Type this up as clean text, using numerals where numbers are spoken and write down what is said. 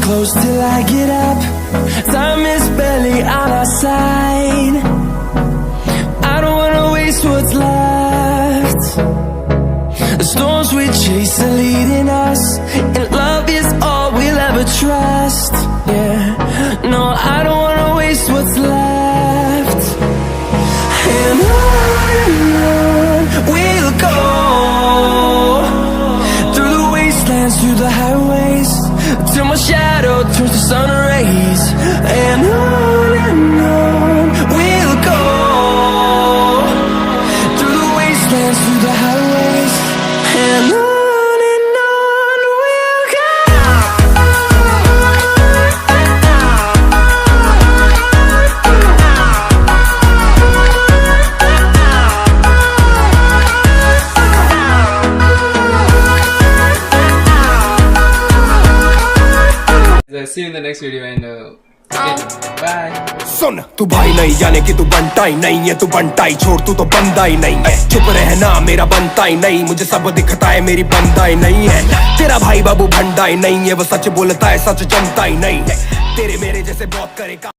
close till I get up. Time is barely on our side. I don't wanna waste what's left. The storms we chase are leading us, and love is all we'll ever trust. Yeah, no, I don't wanna waste what's left. And on we'll go, through the wastelands, through the highways, till my shadow turns to sun rays. And on we'll go, through the wastelands, through the highways, and on we'll go. See you in the next video and bye. सुन तू भाई नहीं जाने कि तू बनता ही नहीं है, तू बनता ही छोड़, तू तो बंदा ही नहीं है। चुप रहना मेरा बनता ही नहीं, मुझे सब दिखता है मेरी बंदा ही नहीं है। तेरा भाई बाबू भंडा ही नहीं है, वो सच बोलता है सच जमता ही नहीं है। तेरे मेरे जैसे बहुत करेगा।